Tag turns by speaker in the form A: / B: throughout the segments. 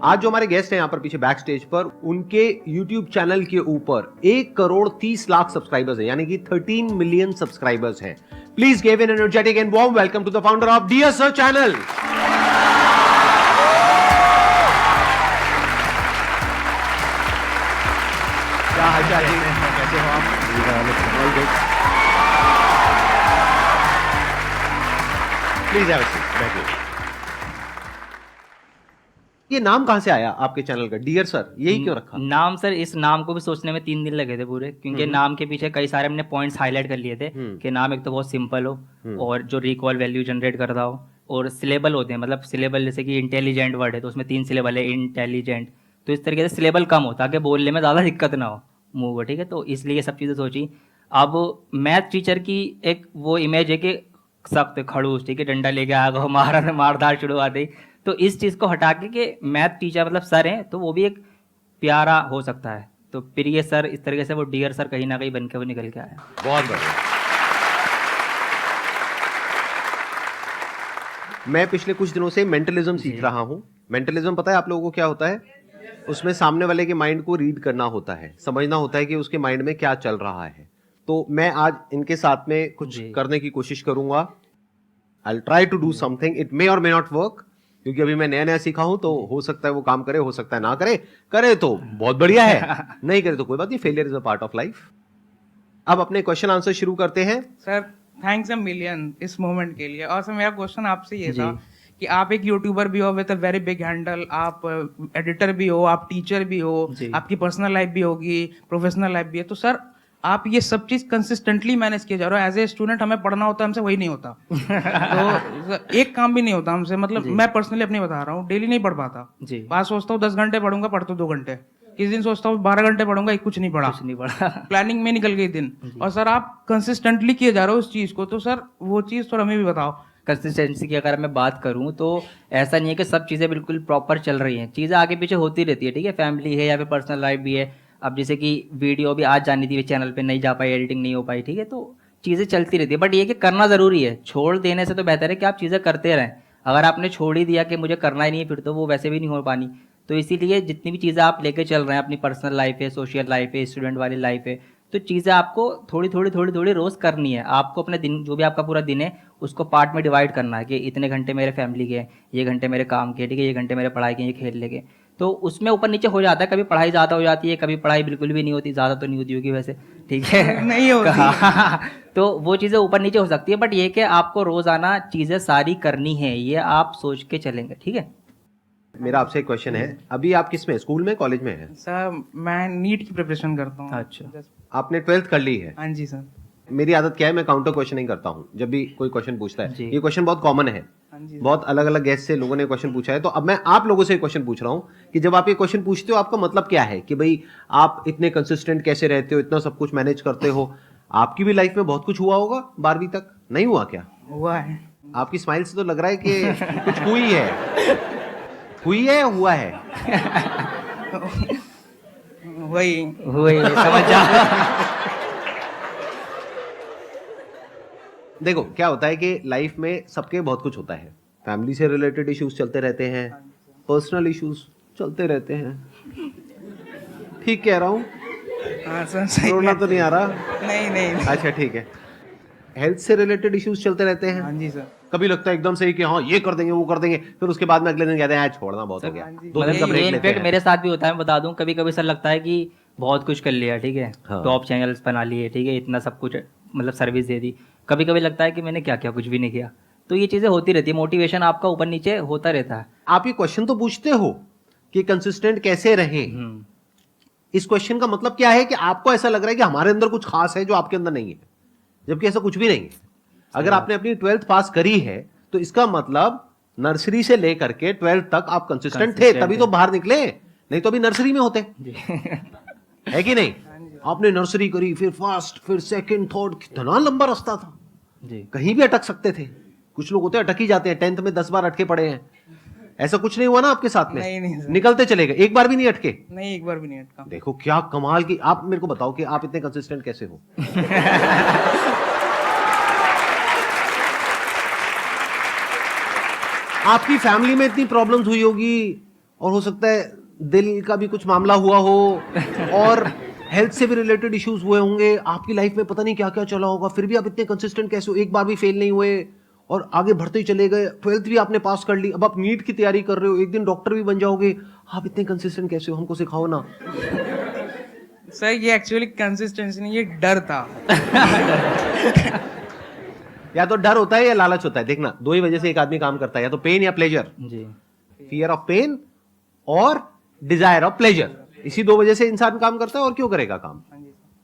A: आज जो हमारे गेस्ट हैं यहाँ पर पीछे बैक स्टेज पर, उनके YouTube चैनल के ऊपर 1,30,00,000 सब्सक्राइबर्स हैं, यानी कि 13 मिलियन सब्सक्राइबर्स हैं। Please give an energetic and warm welcome to the founder of dear sir channel. क्या हालचाल जी, कैसे हो आप? प्लीज हैव अ सीट, बैठिए। ये नाम कहां से आया आपके चैनल का, डियर सर, यही क्यों रखा?
B: नाम सर, इस नाम को भी सोचने में 3 दिन लगे थे पूरे, क्योंकि नाम के पीछे कई सारे हमने पॉइंट्स हाईलाइट कर लिए थे कि नाम एक तो बहुत सिंपल हो और जो रिकॉल वैल्यू जनरेट करता हो, और सिलेबल होते हैं, मतलब सिलेबल जैसे कि इंटेलिजेंट वर्ड है तो उसमें 3 सिलेबल है, इंटेलिजेंट, तो इस तरीके से सिलेबल कम हो ताकि बोलने में ज़्यादा दिक्कत ना हो मुँह को, ठीक है। तो इसलिए ये सब चीज़ें सोची। अब मैथ टीचर की एक वो इमेज है कि सख्त खड़ूस, ठीक है, डंडा लेके आ गए, मारधार शुरू आ गई। तो इस चीज़ को हटा के मैथ टीचर मतलब सर हैं तो वो भी एक प्यारा हो सकता है, तो प्रिय सर, इस तरीके से वो डियर सर कहीं ना कहीं बन के वो निकल के आया।
A: बहुत बढ़िया। मैं पिछले कुछ दिनों से मेंटलिज्म सीख रहा हूं। मेंटलिज्म पता है आप लोगों को क्या होता है? उसमें सामने वाले के माइंड को रीड करना होता है, समझना होता है कि उसके माइंड में क्या चल रहा है। तो मैं आज इनके साथ में कुछ करने की कोशिश करूंगा। I will try to do something, it may और मे नॉट वर्क, क्योंकि अभी मैं नया नया सीखा हूं, तो हो सकता है वो काम करे, हो सकता है ना करे। करे तो बहुत बढ़िया है, नहीं करे तो कोई बात नहीं, failure is a part of life. अब अपने क्वेश्चन आंसर शुरू करते हैं।
C: सर थैंक्स अ मिलियन इस मोमेंट के लिए। और सर मेरा क्वेश्चन आपसे ये था कि आप एक यूट्यूबर भी हो with a very big handle, आप एडिटर भी हो, आप टीचर भी हो, आपकी पर्सनल लाइफ भी होगी, प्रोफेशनल लाइफ भी है, तो सर आप ये सब चीज कंसिस्टेंटली मैनेज किए जा रहे हो। एज ए स्टूडेंट हमें पढ़ना होता है, हमसे वही नहीं होता। तो एक काम भी नहीं होता हमसे, मतलब मैं पर्सनली अपनी बता रहा हूँ, डेली नहीं पढ़ पाता। बात सोचता हूँ 10 घंटे पढ़ूंगा, पढ़ता 2 घंटे। किस दिन सोचता हूँ 12 घंटे पढ़ूंगा, कुछ नहीं पढ़ा। प्लानिंग में निकल गई दिन। और सर आप कंसिस्टेंटली किए जा रहे हो उस चीज को, तो सर वो चीज थोड़ा हमें भी बताओ।
B: कंसिस्टेंसी की अगर मैं बात करूं तो ऐसा नहीं है कि सब चीज़ें बिल्कुल प्रॉपर चल रही हैं, चीज़ें आगे पीछे होती रहती है, ठीक है। फैमिली है या फिर पर्सनल लाइफ भी है। अब जैसे कि वीडियो भी आज जानी थी चैनल पे, नहीं जा पाई, एडिटिंग नहीं हो पाई, ठीक है। तो चीज़ें चलती रहती है, बट ये कि करना ज़रूरी है। छोड़ देने से तो बेहतर है कि आप चीज़ें करते रहें। अगर आपने छोड़ ही दिया कि मुझे करना ही नहीं है, फिर तो वो वैसे भी नहीं हो पानी। तो इसीलिए जितनी भी चीज़ें आप लेके चल रहे हैं, अपनी पर्सनल लाइफ है, सोशल लाइफ है, स्टूडेंट वाली लाइफ है, तो चीज़ें आपको थोड़ी थोड़ी रोज़ करनी है। आपको अपने दिन, जो भी आपका पूरा दिन है, उसको पार्ट में डिवाइड करना है कि इतने घंटे मेरे फैमिली के, ये घंटे मेरे काम के, ठीक है, ये घंटे मेरे पढ़ाई के, ये खेलने के। तो उसमें ऊपर नीचे हो जाता है, कभी पढ़ाई ज़्यादा हो जाती है, कभी पढ़ाई बिल्कुल भी नहीं होती। ज़्यादा तो नहीं होती होगी वैसे, ठीक है,
C: नहीं होती।
B: तो वो चीज़ें ऊपर नीचे हो सकती है, बट ये कि आपको रोज़ाना चीज़ें सारी करनी है, ये आप सोच के चलेंगे, ठीक है।
A: मेरा आपसे एक क्वेश्चन है, अभी आप किस में, स्कूल में, कॉलेज में है?
C: सर मैं नीट की प्रिपरेशन करता हूँ।
B: अच्छा,
A: आपने 12th कर ली है?
C: हाँ जी सर।
A: मेरी आदत क्या है, मैं काउंटर क्वेश्चनिंग करता हूँ जब भी कोई क्वेश्चन पूछता है। ये क्वेश्चन बहुत कॉमन है, बहुत अलग अलग गेस्ट से लोगों ने क्वेश्चन पूछा है। तो अब मैं आप लोगों से क्वेश्चन पूछ रहा हूँ कि जब आप ये क्वेश्चन पूछते हो, आपका मतलब क्या है कि भाई आप इतने कंसिस्टेंट कैसे रहते हो, इतना सब कुछ मैनेज करते हो? आपकी भी लाइफ में बहुत कुछ हुआ होगा 12वीं तक, नहीं हुआ क्या?
C: हुआ है।
A: आपकी स्माइल से तो लग रहा है कि कुछ हुई है। हुई है, हुआ है?
B: वही समझ जा।
A: देखो क्या होता है कि लाइफ में सबके बहुत कुछ होता है। फैमिली से रिलेटेड इश्यूज चलते रहते हैं, पर्सनल इश्यूज चलते रहते हैं। ठीक कह रहा हूँ?
C: हाँ सर, सही।
A: रोना तो नहीं आ रहा?
C: नहीं।
A: अच्छा ठीक है। हेल्थ से रिलेटेड इश्यूज चलते रहते हैं।
C: हाँ जी सर।
A: कभी लगता है एकदम सही कि हाँ ये कर देंगे, वो कर देंगे, फिर उसके बाद में अगले दिन कहते हैं छोड़ना बहुत हो गया, 2 दिन का ब्रेक लेते हैं।
B: मेरे साथ भी होता है, मैं बता दूं, कभी कभी सर लगता है कि बहुत कुछ कर लिया, ठीक है, टॉप चैनल्स बना लिए, ठीक है, इतना सब कुछ मतलब सर्विस दे दी। कभी कभी लगता है कि मैंने क्या किया, कुछ भी नहीं किया। तो ये चीज़ें होती रहती है, मोटिवेशन आपका ऊपर नीचे होता रहता है।
A: आप ये क्वेश्चन तो पूछते हो कि कंसिस्टेंट कैसे रहें। इस क्वेश्चन का मतलब क्या है कि आपको ऐसा लग रहा है कि हमारे अंदर कुछ खास है जो आपके अंदर नहीं है, जबकि ऐसा कुछ भी नहीं है। अगर आपने अपनी 12th पास करी है तो इसका मतलब नर्सरी से लेकर के 12th तक आप कंसिस्टेंट थे, तभी तो बाहर निकले, नहीं तो अभी नर्सरी में होते। है कि नहीं? आपने नर्सरी करी, फिर फर्स्ट, फिर सेकंड, थर्ड, कितना लंबा रास्ता था जी। कहीं भी अटक सकते थे। कुछ लोग होते हैं अटक ही जाते हैं, 10th में 10 बार अटके पड़े हैं। ऐसा कुछ नहीं हुआ ना आपके साथ में?
C: नहीं
A: निकलते चले गए, एक बार भी नहीं अटके?
C: नहीं, एक बार भी नहीं अटका।
A: देखो क्या कमाल की। आप मेरे को बताओ कि आप इतने कंसिस्टेंट कैसे हो? आपकी फैमिली में इतनी प्रॉब्लम्स हुई होगी और हो सकता है दिल का भी कुछ मामला हुआ हो और हेल्थ से भी रिलेटेड इश्यूज हुए होंगे, आपकी लाइफ में पता नहीं क्या क्या चला होगा, फिर भी आप इतने कंसिस्टेंट कैसे हो, एक बार भी फेल नहीं हुए और आगे बढ़ते ही चले गए, 12th भी आपने पास कर ली, अब आप नीट की तैयारी कर रहे हो, एक दिन डॉक्टर भी बन जाओगे, आप इतने कंसिस्टेंट कैसे हो, हमको सिखाओ ना।
C: सर ये एक्चुअली कंसिस्टेंसी नहीं, ये डर था।
A: या तो डर होता है या लालच होता है, देखना दो ही वजह से एक आदमी काम करता है, या तो पेन या प्लेजर,
B: जी,
A: फियर ऑफ पेन और डिजायर ऑफ प्लेजर, इसी दो वजह से इंसान काम करता है और क्यों करेगा काम,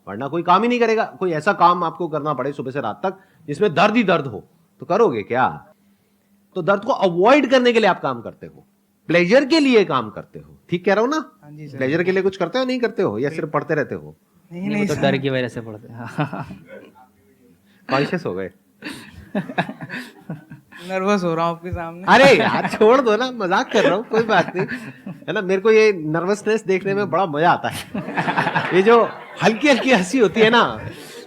A: वरना कोई काम ही नहीं करेगा। कोई ऐसा काम आपको करना पड़े सुबह से रात तक जिसमें दर्द ही दर्द हो तो करोगे क्या? तो दर्द को अवॉइड करने के लिए आप काम करते हो, प्लेजर के लिए काम करते हो, ठीक कह रहा हूं ना? प्लेजर के लिए कुछ करते हो नहीं करते हो, या सिर्फ पढ़ते रहते हो?
B: नहीं तो डर की वजह से पढ़ते हैं।
A: कॉन्शियस हो गए?
C: नर्वस हो रहा हूँ आपके सामने।
A: अरे यार छोड़ दो ना, मजाक कर रहा हूँ, कोई बात नहीं है ना। मेरे को ये नर्वसनेस देखने में बड़ा मजा आता है, ये जो हल्की हल्की हंसी होती है ना,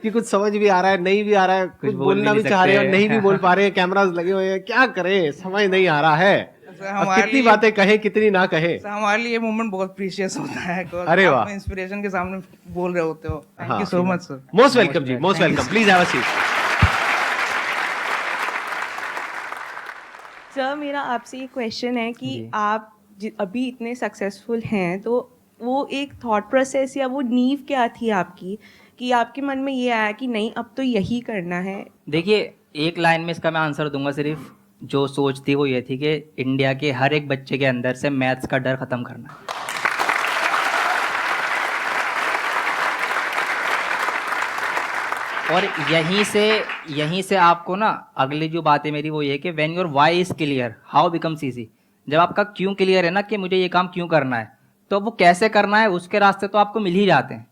A: कि कुछ समझ भी आ रहा है नहीं भी आ रहा है, कुछ बोलना भी चाह रहे हैं और नहीं भी बोल पा रहे हैं, कैमरास लगे हुए हैं, क्या करें समझ नहीं आ रहा है, कितनी बातें कहें कितनी ना कहें।
C: हमारे लिए ये मोमेंट बहुत प्रीशियस होता है।
A: अरे वाह,
C: इंस्पिरेशन के सामने बोल रहे होते हो। Thank you so much sir.
A: Most welcome जी, most welcome, please have a seat.
D: Sir मेरा आपसे ये क्वेश्चन है कि आप अभी इतने सक्सेसफुल हैं, तो वो एक थॉट प्रोसेस या वो नींव क्या थी आपकी कि आपके मन में ये आया कि नहीं अब तो यही करना है?
B: देखिए, एक लाइन में इसका मैं आंसर दूंगा, सिर्फ जो सोच थी वो ये थी कि इंडिया के हर एक बच्चे के अंदर से मैथ्स का डर खत्म करना। और यहीं से आपको ना अगली जो बात है मेरी वो ये है कि when your why is clear how becomes easy. जब आपका क्यों क्लियर है ना कि मुझे ये काम क्यों करना है, तो वो कैसे करना है उसके रास्ते तो आपको मिल ही जाते हैं,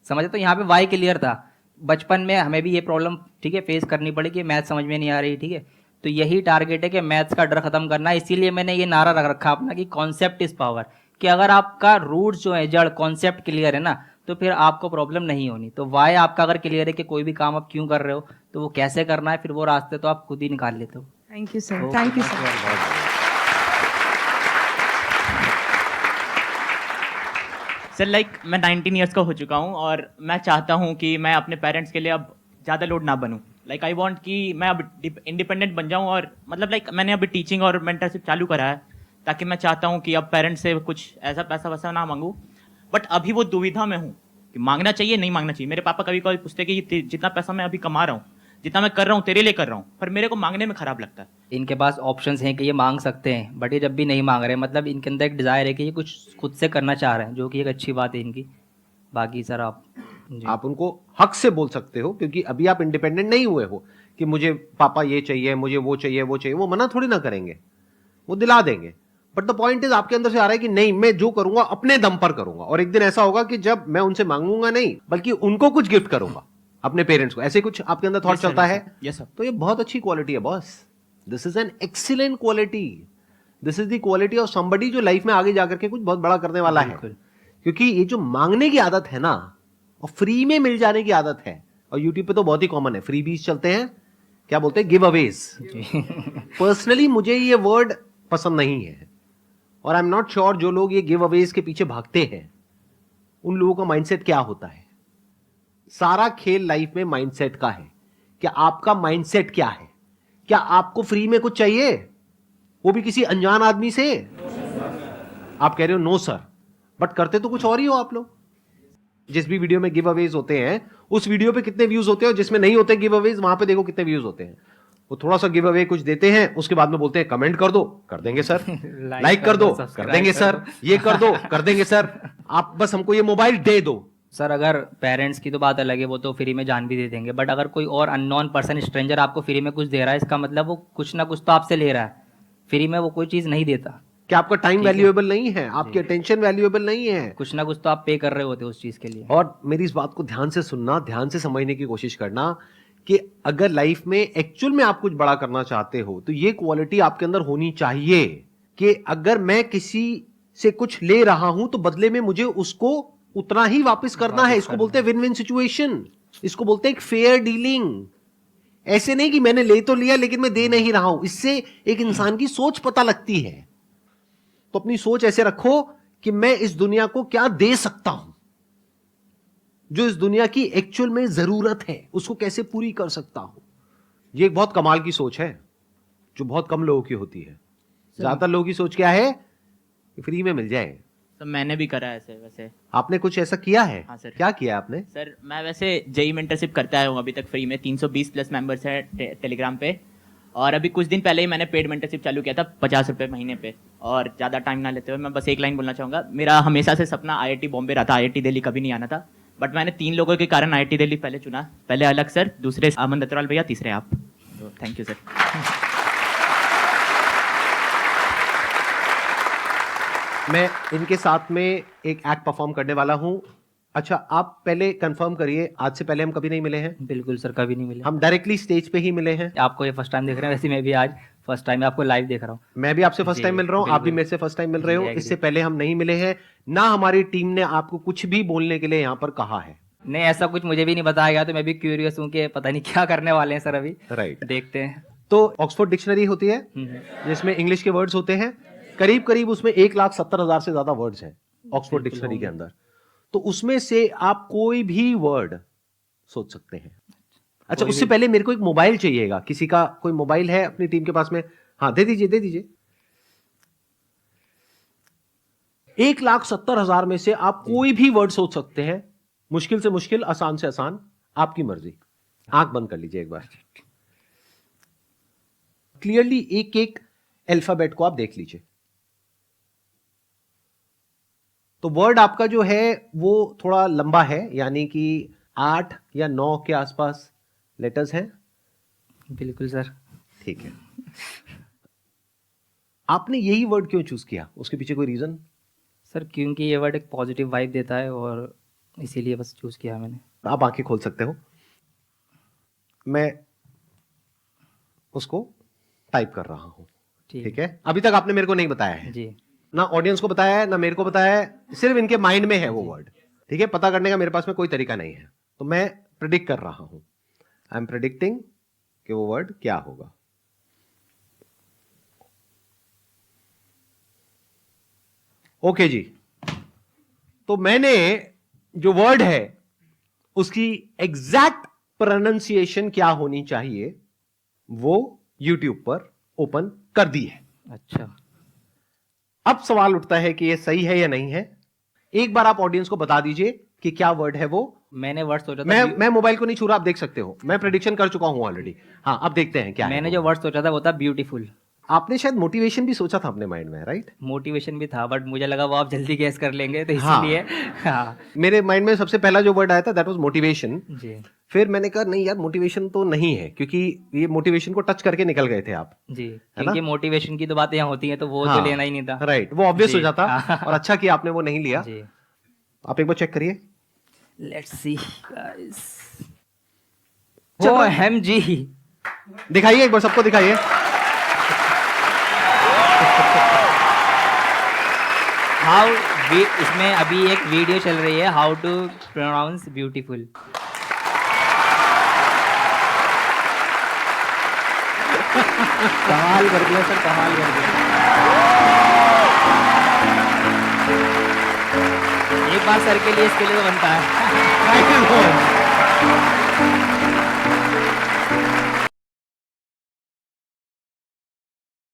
B: समझे? तो यहाँ पे वाई क्लियर था। बचपन में हमें भी ये प्रॉब्लम ठीक है फेस करनी पड़ी कि मैथ समझ में नहीं आ रही, ठीक है, तो यही टारगेट है कि मैथ्स का डर खत्म करना है। इसीलिए मैंने ये नारा रख रखा अपना कि कॉन्सेप्ट इज पावर, कि अगर आपका रूट जो है जड़ कॉन्सेप्ट क्लियर है ना, तो फिर आपको प्रॉब्लम नहीं होनी। तो वाई आपका अगर क्लियर है कि कोई भी काम आप क्यों कर रहे हो, तो वो कैसे करना है, फिर वो रास्ते तो आप खुद ही निकाल लेते हो।
D: Thank you sir, thank you sir.
E: Sir मैं 19 ईयर्स का हो चुका हूँ और मैं चाहता हूँ कि मैं अपने पेरेंट्स के लिए अब ज़्यादा लोड ना बनूँ। आई वांट कि मैं अब इंडिपेंडेंट बन जाऊँ और मैंने अभी टीचिंग और मेंटरशिप चालू करा है, ताकि मैं चाहता हूँ कि अब पेरेंट्स से कुछ ऐसा पैसा वैसा ना मांगूँ। बट अभी वो दुविधा में हूँ कि मांगना चाहिए नहीं मांगना चाहिए। मेरे पापा कभी कभी पूछते कि जितना पैसा मैं अभी कमा रहा हूँ, जितना मैं कर रहा हूँ तेरे लिए कर रहा हूँ, पर मेरे को मांगने में खराब लगता है।
B: इनके पास ऑप्शंस हैं कि ये मांग सकते हैं, बट ये जब भी नहीं मांग रहे, मतलब इनके अंदर एक डिज़ायर है कि ये कुछ खुद से करना चाह रहे हैं, जो कि एक अच्छी बात है इनकी। बाकी सर आप
A: उनको हक से बोल सकते हो, क्योंकि अभी आप इंडिपेंडेंट नहीं हुए हो कि मुझे पापा ये चाहिए, मुझे वो चाहिए, वो चाहिए। वो मना थोड़ी ना करेंगे, वो दिला देंगे। बट द पॉइंट इज आपके अंदर से आ रहा है कि नहीं, मैं जो करूंगा अपने दम पर करूंगा, और एक दिन ऐसा होगा कि जब मैं उनसे मांगूंगा नहीं बल्कि उनको कुछ गिफ्ट करूंगा, अपने पेरेंट्स को। ऐसे कुछ आपके अंदर थॉट चलता है?
E: Yes sir.
A: तो ये बहुत अच्छी क्वालिटी है boss, this is an excellent quality, this is the quality of somebody जो लाइफ में आगे जाकर के कुछ बहुत बड़ा करने वाला है। क्योंकि ये जो मांगने की आदत है ना, और फ्री में मिल जाने की आदत है, और यूट्यूब पे तो बहुत ही कॉमन है, फ्री बीज चलते हैं, क्या बोलते हैं, गिव अवेज। पर्सनली मुझे ये वर्ड पसंद नहीं है, और आई एम नॉट श्योर जो लोग ये गिव अवेज के पीछे भागते हैं उन लोगों का माइंडसेट क्या होता है। सारा खेल लाइफ में माइंडसेट का है। क्या आपका माइंडसेट क्या है? क्या आपको फ्री में कुछ चाहिए, वो भी किसी अनजान आदमी से? आप कह रहे हो नो सर, बट करते तो कुछ और ही हो आप लोग। जिस भी वीडियो में गिव अवेज होते हैं उस वीडियो पे कितने व्यूज होते हैं, और जिसमें नहीं होते गिव अवेज वहां पे देखो कितने व्यूज होते हैं। वो थोड़ा सा गिव अवे कुछ देते हैं, उसके बाद में बोलते हैं कमेंट कर दो, कर देंगे सर, लाइक कर दो, कर देंगे सर, ये कर दो, कर देंगे सर, आप बस हमको ये मोबाइल दे दो।
B: सर अगर पेरेंट्स की तो बात अलग है, वो तो फ्री में जान भी दे देंगे, बट अगर कोई और अननोन पर्सन, स्ट्रेंजर आपको फ्री में कुछ दे रहा है, इसका मतलब वो कुछ ना कुछ तो आपसे ले रहा है। फ्री में वो कोई चीज़ नहीं देता।
A: क्या आपका टाइम वैल्यूएबल नहीं है? आपकी अटेंशन वैल्यूएबल नहीं है?
B: कुछ ना कुछ तो आप पे कर रहे होते उस चीज़ के लिए।
A: और मेरी इस बात को ध्यान से सुनना, ध्यान से समझने की कोशिश करना कि अगर लाइफ में एक्चुअल में आप कुछ बड़ा करना चाहते हो तो ये क्वालिटी आपके अंदर होनी चाहिए कि अगर मैं किसी से कुछ ले रहा हूं तो बदले में मुझे उसको उतना ही वापस करना है। इसको बोलते हैं विन विन सिचुएशन, इसको बोलते हैं एक फेयर डीलिंग। ऐसे नहीं कि मैंने ले तो लिया लेकिन मैं दे नहीं रहा हूं। इससे एक इंसान की सोच पता लगती है। तो अपनी सोच ऐसे रखो कि मैं इस दुनिया को क्या दे सकता हूं, जो इस दुनिया की एक्चुअल में जरूरत है उसको कैसे पूरी कर सकता हूं। ये एक बहुत कमाल की सोच है जो बहुत कम लोगों की होती है। ज्यादातर लोगों की सोच क्या है कि फ्री में मिल जाए।
E: तो मैंने भी करा है ऐसे वैसे।
A: आपने कुछ ऐसा किया है?
E: हाँ सर।
A: क्या किया आपने?
E: सर मैं वैसे जेई मेंटरशिप करता आया हूँ अभी तक फ्री में। 320 प्लस मेंबर्स हैं टेलीग्राम पे, और अभी कुछ दिन पहले ही मैंने पेड मेंटरशिप चालू किया था 50 रुपये महीने पे। और ज़्यादा टाइम ना लेते हुए मैं बस एक लाइन बोलना चाहूँगा। मेरा हमेशा से सपना IIT बॉम्बे रहा था, IIT दिल्ली कभी नहीं आना था, बट मैंने 3 लोगों के कारण IIT दिल्ली पहले चुना। पहले अलग सर, दूसरे अमन दत्तवाल भैया, तीसरे आप। तो थैंक यू सर।
A: मैं इनके साथ में एक एक्ट परफॉर्म करने वाला हूं। अच्छा, आप पहले कंफर्म करिए, आज से पहले हम कभी नहीं मिले हैं?
B: बिल्कुल सर, कभी नहीं मिले।
A: हम डायरेक्टली स्टेज पे ही मिले हैं।
B: आपको ये फर्स्ट टाइम देख रहे हैं, वैसे मैं भी आज फर्स्ट टाइम आपको लाइव देख रहा हूँ।
A: मैं भी आपसे फर्स्ट टाइम मिल रहा हूँ, आप भी मेरे से फर्स्ट टाइम मिल रहे हो।
B: जी,
A: इससे पहले हम नहीं मिले हैं, ना हमारी टीम ने आपको कुछ भी बोलने के लिए यहाँ पर कहा है।
B: नहीं, ऐसा कुछ मुझे भी नहीं बताया गया, तो मैं भी क्यूरियस हूँ कि पता नहीं क्या करने वाले हैं सर अभी।
A: राइट।
B: देखते हैं।
A: तो ऑक्सफोर्ड डिक्शनरी होती है जिसमें इंग्लिश के वर्ड्स होते हैं, करीब करीब उसमें 1,70,000 से ज्यादा वर्ड्स हैं ऑक्सफोर्ड डिक्शनरी के अंदर। तो उसमें से आप कोई भी वर्ड सोच सकते हैं। अच्छा, उससे पहले मेरे को एक मोबाइल चाहिएगा। किसी का कोई मोबाइल है अपनी टीम के पास में? हाँ, दे दीजिए, दे दीजिए। 1,70,000 में से आप कोई भी वर्ड सोच सकते हैं, मुश्किल से मुश्किल, आसान से आसान, आपकी मर्जी। आंख बंद कर लीजिए एक बार। क्लियरली एक एक अल्फाबेट को आप देख लीजिए। तो वर्ड आपका जो है वो थोड़ा लंबा है, यानी कि 8 या 9 के आसपास लेटर्स हैं।
B: बिल्कुल सर।
A: ठीक है। आपने यही वर्ड क्यों चूज किया? उसके पीछे कोई रीजन?
B: सर क्योंकि ये वर्ड एक पॉजिटिव वाइब देता है और इसीलिए बस चूज किया मैंने।
A: आप आंखें खोल सकते हो, मैं उसको टाइप कर रहा हूं। ठीक है। अभी तक आपने मेरे को नहीं बताया है
B: जी।
A: ना, ऑडियंस को बताया है ना मेरे को बताया है, सिर्फ इनके माइंड में है वो वर्ड। ठीक है। पता करने का मेरे पास में कोई तरीका नहीं है, तो मैं प्रेडिक्ट कर रहा हूं। आई एम प्रेडिक्टिंग कि वो वर्ड क्या होगा। ओके जी, तो मैंने जो वर्ड है उसकी एग्जैक्ट प्रोनाउंसिएशन क्या होनी चाहिए वो YouTube पर ओपन कर दी है।
B: अच्छा,
A: अब सवाल उठता है कि ये सही है या नहीं है। एक बार आप ऑडियंस को बता दीजिए कि क्या वर्ड है वो।
B: मैंने वर्ड सोचा था,
A: मैं मोबाइल को नहीं छू रहा, आप देख सकते हो, मैं प्रेडिक्शन कर चुका हूं ऑलरेडी। हाँ, अब देखते हैं क्या
B: मैंने
A: है
B: जो वर्ड सोचा था वो था ब्यूटीफुल।
A: आपने शायद मोटिवेशन भी सोचा था अपने माइंड में, राइट?
B: मोटिवेशन भी था, बट मुझे लगा वो आप जल्दी गैस कर लेंगे, तो
A: हाँ।
B: इसलिए हाँ
A: मेरे माइंड में सबसे पहला जो वर्ड आया था दैट वाज मोटिवेशन।
B: जी
A: फिर मैंने कहा नहीं यार, मोटिवेशन तो नहीं है, क्योंकि ये मोटिवेशन को टच करके निकल गए थे आप।
B: जी, क्योंकि मोटिवेशन की तो बातें यहाँ होती हैं, तो वो
A: हाँ,
B: तो लेना ही नहीं था।
A: राइट, वो ऑब्वियस
B: जी,
A: हो जाता।
B: हाँ।
A: और अच्छा किया आपने वो नहीं लिया।
B: जी,
A: आप एक बार चेक करिए।
B: Let's see guys. OMG,
A: दिखाइए एक बार, सबको दिखाइए।
B: हाउ इसमें अभी एक वीडियो चल रही है, हाउ टू प्रोनाउंस ब्यूटीफुल। कमाल कर दिया सर, कमाल कर दिया। एक बार सर के लिए, इसके लिए तो बनता है।